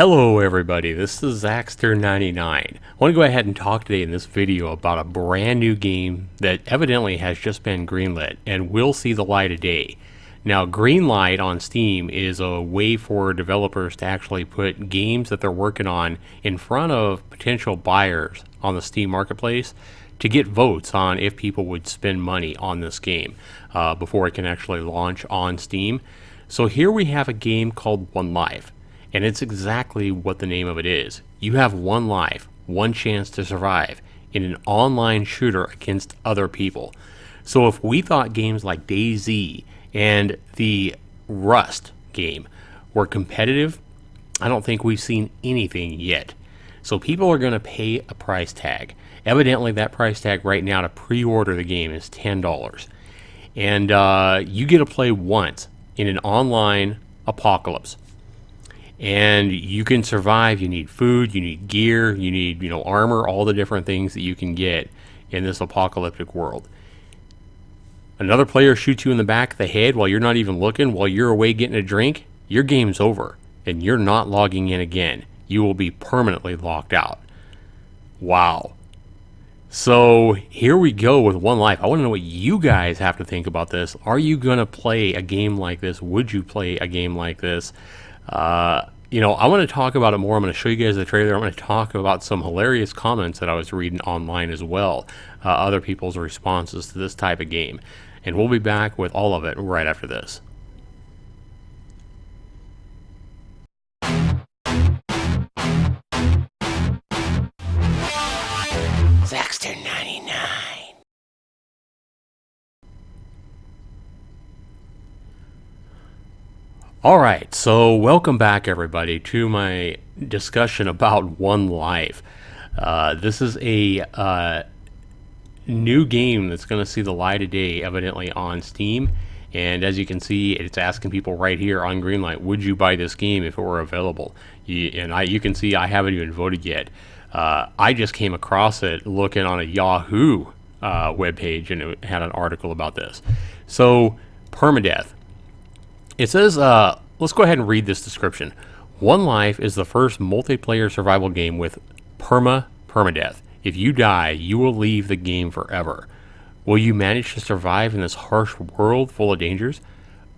Hello everybody, this is Zaxter99. I want to go ahead and talk today in this video about a brand new game that evidently has just been greenlit and will see the light of day. Now, Greenlight on Steam is a way for developers to actually put games that they're working on in front of potential buyers on the Steam marketplace to get votes on if people would spend money on this game before it can actually launch on Steam. So here we have a game called One Life. And it's exactly what the name of it is. You have one life, one chance to survive in an online shooter against other people. So if we thought games like DayZ and the Rust game were competitive, I don't think we've seen anything yet. So people are going to pay a price tag. Evidently that price tag right now to pre-order the game is $10. And you get to play once in an online apocalypse. And you can survive. You need food, you need gear, you need, armor, all the different things that you can get in this apocalyptic world. Another player shoots you in the back of the head while you're not even looking, while you're away getting a drink, your game's over, and you're not logging in again. You will be permanently locked out. Wow. So here we go with One Life. I want to know what you guys have to think about this. Are you going to play a game like this? Would you play a game like this? I want to talk about it more. I'm going to show you guys the trailer. I'm going to talk about some hilarious comments that I was reading online as well, other people's responses to this type of game. And we'll be back with all of it right after this. Zaxter99. Alright, so welcome back everybody to my discussion about One Life. This is a new game that's going to see the light of day evidently on Steam, and as you can see, it's asking people right here on Greenlight, would you buy this game if it were available? You can see I haven't even voted yet. I just came across it looking on a Yahoo webpage, and it had an article about this. So, permadeath. It says, let's go ahead and read this description. One Life is the first multiplayer survival game with permadeath. If you die, you will leave the game forever. Will you manage to survive in this harsh world full of dangers?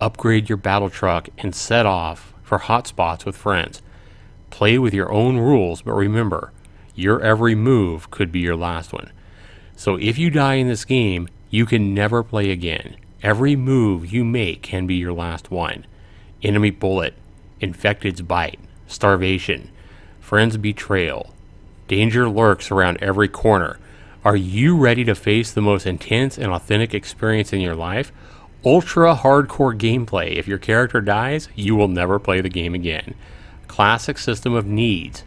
Upgrade your battle truck and set off for hotspots with friends. Play with your own rules, but remember, your every move could be your last one. So if you die in this game, you can never play again. Every move you make can be your last one. Enemy bullet, infected's bite, starvation, friend's betrayal. Danger lurks around every corner. Are you ready to face the most intense and authentic experience in your life? Ultra hardcore gameplay. If your character dies, you will never play the game again. Classic system of needs.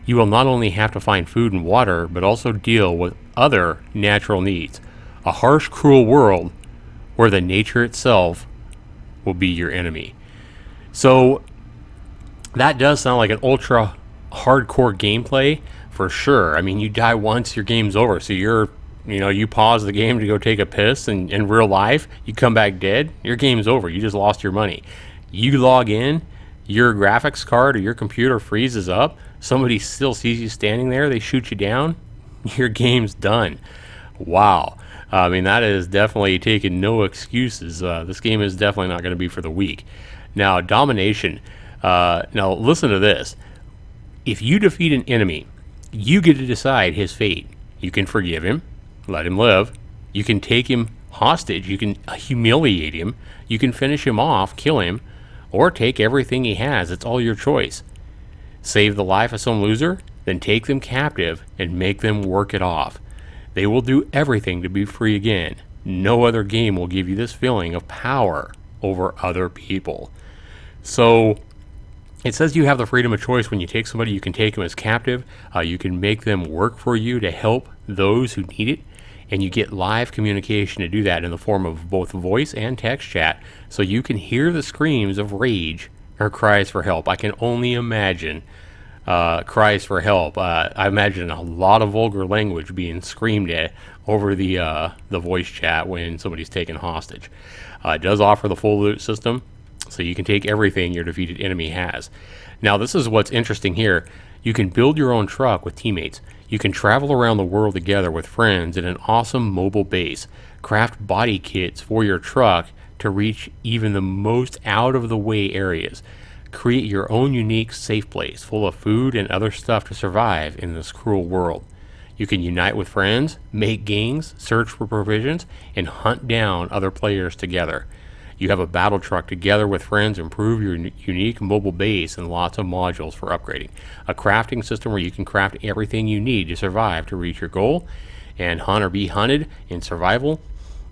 You will not only have to find food and water, but also deal with other natural needs. A harsh, cruel world where the nature itself will be your enemy. So that does sound like an ultra hardcore gameplay for sure. I mean, you die once, your game's over. So you pause the game to go take a piss, and in real life, you come back dead, your game's over. You just lost your money. You log in, your graphics card or your computer freezes up, somebody still sees you standing there, they shoot you down, your game's done. Wow. I mean, that is definitely taking no excuses. This game is definitely not going to be for the weak. Now, domination. Now, listen to this. If you defeat an enemy, you get to decide his fate. You can forgive him, let him live. You can take him hostage. You can humiliate him. You can finish him off, kill him, or take everything he has. It's all your choice. Save the life of some loser, then take them captive and make them work it off. They will do everything to be free again. No other game will give you this feeling of power over other people. So it says you have the freedom of choice. When you take somebody, you can take them as captive. You can make them work for you to help those who need it. And you get live communication to do that in the form of both voice and text chat. So you can hear the screams of rage or cries for help. I can only imagine cries for help. I imagine a lot of vulgar language being screamed at over the voice chat when somebody's taken hostage. It does offer the full loot system. So you can take everything your defeated enemy has. Now, this is what's interesting here. You can build your own truck with teammates. You can travel around the world together with friends in an awesome mobile base. Craft body kits for your truck to reach even the most out-of-the-way areas. Create your own unique safe place full of food and other stuff to survive in this cruel world. You can unite with friends, make gangs, search for provisions, and hunt down other players together. You have a battle truck together with friends, improve your unique mobile base, and lots of modules for upgrading. A crafting system where you can craft everything you need to survive to reach your goal, and hunt or be hunted in survival.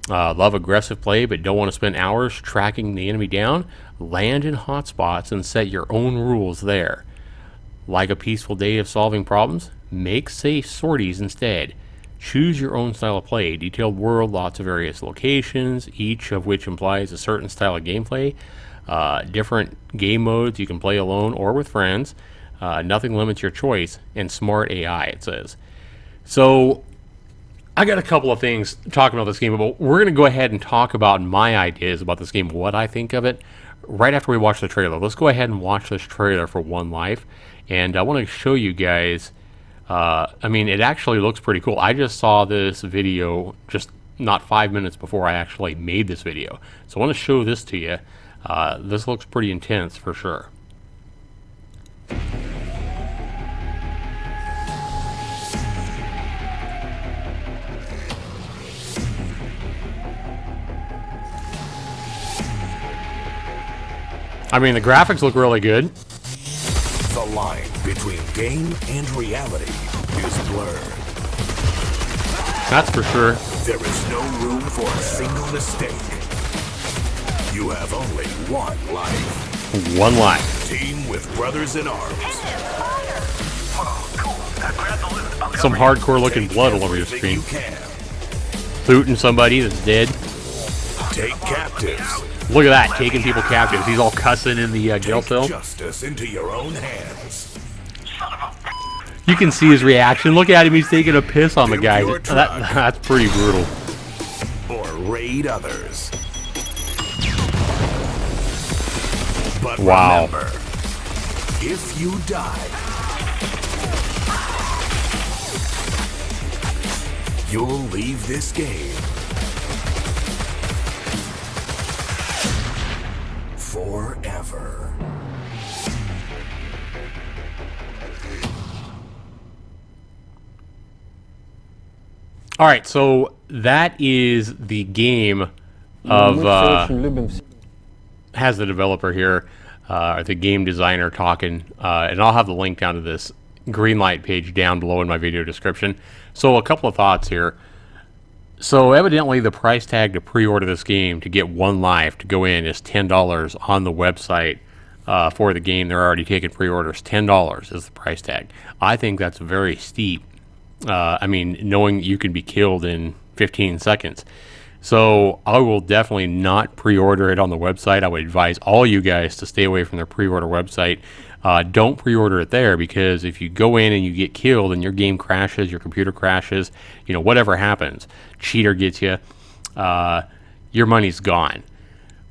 Love aggressive play but don't want to spend hours tracking the enemy down? Land in hotspots and set your own rules there. Like a peaceful day of solving problems? Make safe sorties instead. Choose your own style of play. Detailed world, lots of various locations, each of which implies a certain style of gameplay. Different game modes you can play alone or with friends. Nothing limits your choice. And smart AI, it says. So, I got a couple of things talking about this game, but we're going to go ahead and talk about my ideas about this game, what I think of it, right after we watch the trailer. Let's go ahead and watch this trailer for One Life, and I want to show you guys, I mean, it actually looks pretty cool. I just saw this video just not 5 minutes before I actually made this video, so I want to show this to you. This looks pretty intense for sure. I mean, the graphics look really good. The line between game and reality is blurred. That's for sure. There is no room for a single mistake. You have only one life. One life. Team with brothers in arms. Some hardcore looking blood all over your screen. You can. Looting somebody that's dead. Take captives. Look at that, taking people captives. He's all cussing in the jail Take cell. justice into your own hands. You can see his reaction. Look at him, he's taking a piss on the guy. your truck. That's pretty brutal. Or raid others. But Wow. remember, if you die, you'll leave this game forever. All right, so that is the game of has the developer here, the game designer talking, and I'll have the link down to this Greenlight page down below in my video description. So a couple of thoughts here. So evidently the price tag to pre-order this game to get One Life to go in is $10 on the website for the game. They're already taking pre-orders. $10 is the price tag. I think that's very steep. I mean, knowing you can be killed in 15 seconds. So I will definitely not pre-order it on the website. I would advise all you guys to stay away from their pre-order website. Don't pre-order it there, because if you go in and you get killed and your game crashes, your computer crashes, you know, whatever happens, cheater gets you, your money's gone.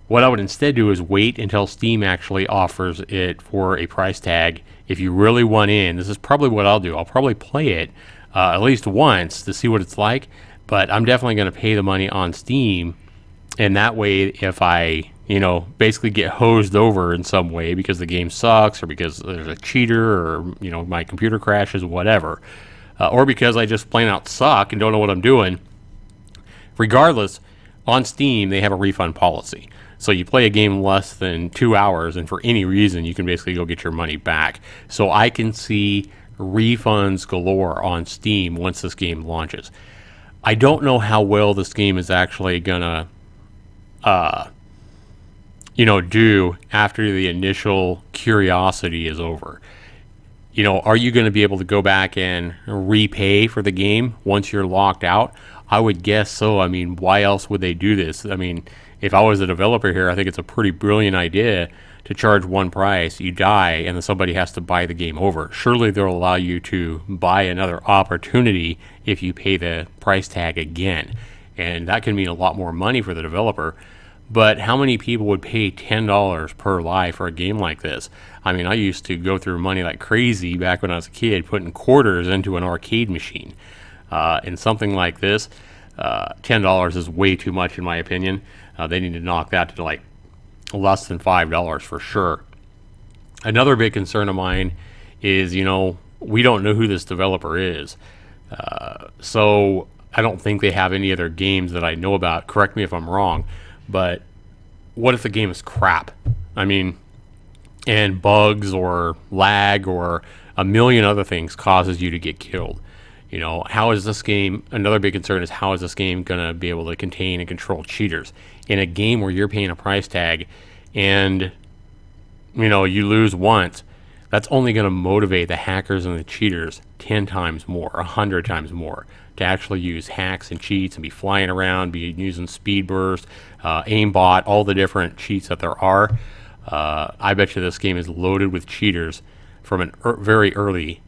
What I would instead do is wait until Steam actually offers it for a price tag. If you really want in, this is probably what I'll do. I'll probably play it at least once to see what it's like, but I'm definitely going to pay the money on Steam, and that way if I, you know, basically get hosed over in some way because the game sucks, or because there's a cheater, or, you know, my computer crashes, whatever, or because I just plain out suck and don't know what I'm doing, regardless, on Steam they have a refund policy. So you play a game less than 2 hours, and for any reason, you can basically go get your money back. So I can see refunds galore on Steam once this game launches. I don't know how well this game is actually gonna, you know, do after the initial curiosity is over. You know, are you going to be able to go back and repay for the game once you're locked out? I would guess so. I mean, why else would they do this? I mean, if I was a developer here, I think it's a pretty brilliant idea to charge one price, you die, and then somebody has to buy the game over. Surely they'll allow you to buy another opportunity if you pay the price tag again. And that can mean a lot more money for the developer. But how many people would pay $10 per life for a game like this? I mean, I used to go through money like crazy back when I was a kid, putting quarters into an arcade machine. And something like this, $10 is way too much in my opinion. They need to knock that to like less than $5 for sure. Another big concern of mine is, we don't know who this developer is. So I don't think they have any other games that I know about. Correct me if I'm wrong, but what if the game is crap? I mean, and bugs or lag or a million other things causes you to get killed. How is this game? Another big concern is how is this game going to be able to contain and control cheaters in a game where you're paying a price tag and you lose once? That's only going to motivate the hackers and the cheaters 10 times more, 100 times more to actually use hacks and cheats and be flying around, be using speed burst, aimbot, all the different cheats that there are. I bet you this game is loaded with cheaters from a very early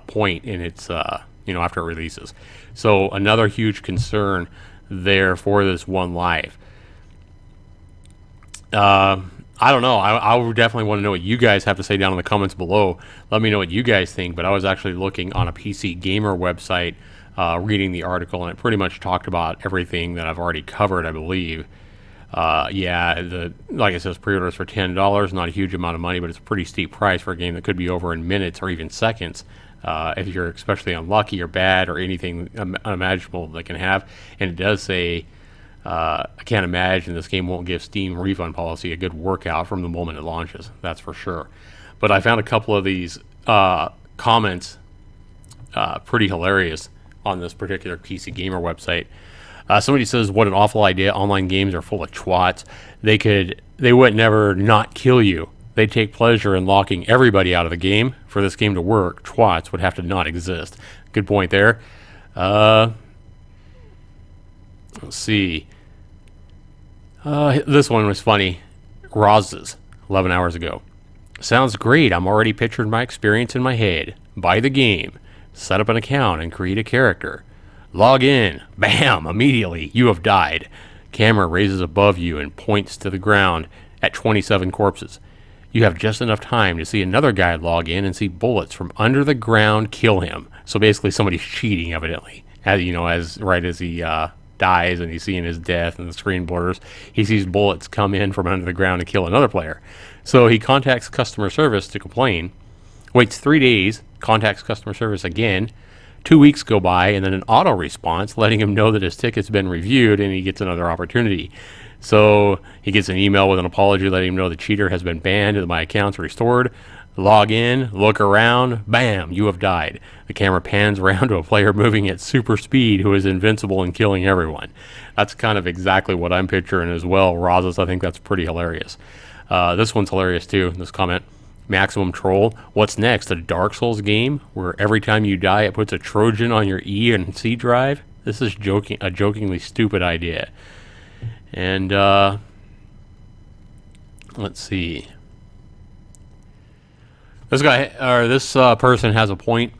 point in its, after it releases. So another huge concern there for this One Life. I don't know. I would definitely want to know what you guys have to say down in the comments below. Let me know what you guys think. But I was actually looking on a PC Gamer website, reading the article, and it pretty much talked about everything that I've already covered, I believe. Like it says, pre-orders for $10, not a huge amount of money, but it's a pretty steep price for a game that could be over in minutes or even seconds. If you're especially unlucky or bad or anything unimaginable that can have. And it does say, I can't imagine this game won't give Steam refund policy a good workout from the moment it launches. That's for sure. But I found a couple of these comments pretty hilarious on this particular PC Gamer website. Somebody says, what an awful idea. Online games are full of twats. They would never not kill you. They take pleasure in locking everybody out of the game. For this game to work, twats would have to not exist. Good point there. Let's see. This one was funny. Roz's, 11 hours ago. Sounds great. I'm already picturing my experience in my head. Buy the game. Set up an account and create a character. Log in. Bam! Immediately, you have died. Camera raises above you and points to the ground at 27 corpses. You have just enough time to see another guy log in and see bullets from under the ground kill him. So basically somebody's cheating, evidently. As he dies and he's seeing his death and the screen blurs, he sees bullets come in from under the ground and kill another player. So he contacts customer service to complain, waits 3 days, contacts customer service again. 2 weeks go by, and then an auto response letting him know that his ticket's been reviewed and he gets another opportunity. So he gets an email with an apology letting him know the cheater has been banned and my account's restored. Log in, look around, bam, you have died. The camera pans around to a player moving at super speed who is invincible and killing everyone. That's kind of exactly what I'm picturing as well. Rozas, I think that's pretty hilarious. This one's hilarious too, this comment. Maximum Troll. What's next? A Dark Souls game where every time you die it puts a Trojan on your E and C drive? This is a jokingly stupid idea. And let's see. This person has a point.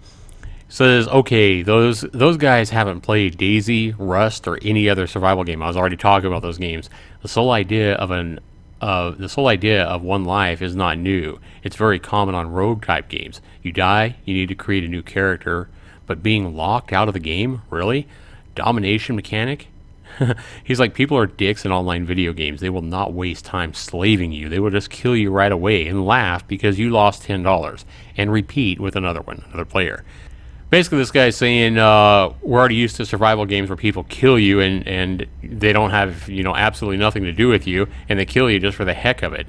Says, okay, those guys haven't played Daisy, Rust, or any other survival game. I was already talking about those games. The sole idea of One Life is not new. It's very common on rogue type games. You die, you need to create a new character, but being locked out of the game, really? Domination mechanic? He's like, people are dicks in online video games. They will not waste time slaving you. They will just kill you right away and laugh because you lost $10 and repeat with another player. Basically, this guy's saying we're already used to survival games where people kill you and they don't have absolutely nothing to do with you, and they kill you just for the heck of it.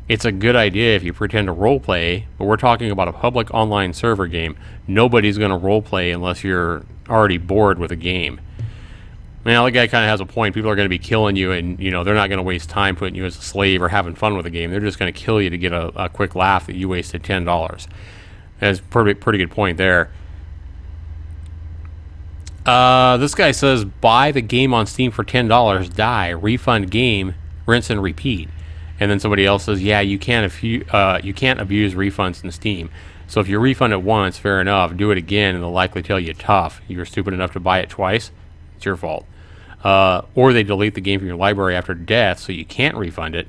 It's a good idea if you pretend to role play, but we're talking about a public online server game. Nobody's going to role play unless you're already bored with a game. Now, the guy kind of has a point. People are going to be killing you, and they're not going to waste time putting you as a slave or having fun with the game. They're just going to kill you to get a quick laugh that you wasted $10. That's a pretty good point there. This guy says, buy the game on Steam for $10, die, refund game, rinse and repeat. And then somebody else says, yeah, you can't abuse refunds in Steam. So if you refund it once, fair enough. Do it again, and they'll likely tell you tough. You were stupid enough to buy it twice. It's your fault. or they delete the game from your library after death so you can't refund it.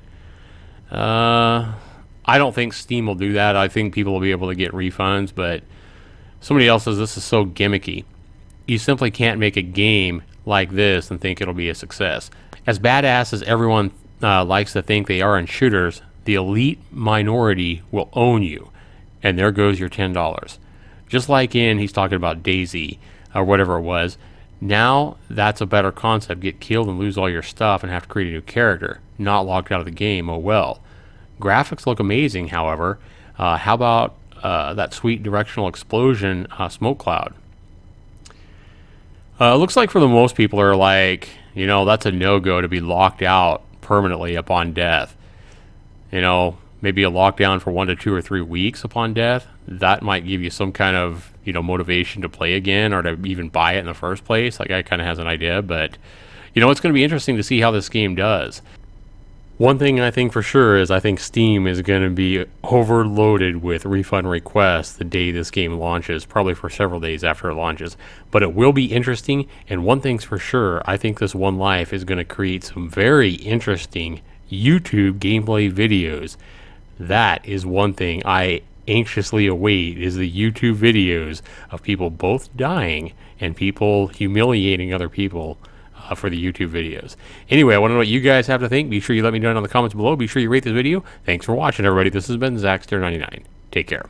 I don't think Steam will do that. I think people will be able to get refunds, but somebody else says this is so gimmicky. You simply can't make a game like this and think it'll be a success. As badass as everyone likes to think they are in shooters, the elite minority will own you, and there goes your $10. Just like he's talking about DayZ or whatever it was. Now that's a better concept. Get killed and lose all your stuff and have to create a new character, not locked out of the game. Oh well. Graphics look amazing, however. How about that sweet directional explosion smoke cloud? It looks like for the most people are like, that's a no-go to be locked out permanently upon death. Maybe a lockdown for 1 to 2 or 3 weeks upon death. That might give you some kind of, motivation to play again or to even buy it in the first place. Like, I kind of has an idea, but, it's going to be interesting to see how this game does. One thing I think for sure is I think Steam is going to be overloaded with refund requests the day this game launches, probably for several days after it launches. But it will be interesting, and one thing's for sure, I think this One Life is going to create some very interesting YouTube gameplay videos. That is one thing I anxiously await, is the YouTube videos of people both dying and people humiliating other people for the YouTube videos. Anyway, I want to know what you guys have to think. Be sure you let me know in the comments below. Be sure you rate this video. Thanks for watching, everybody. This has been Zaxter99. Take care.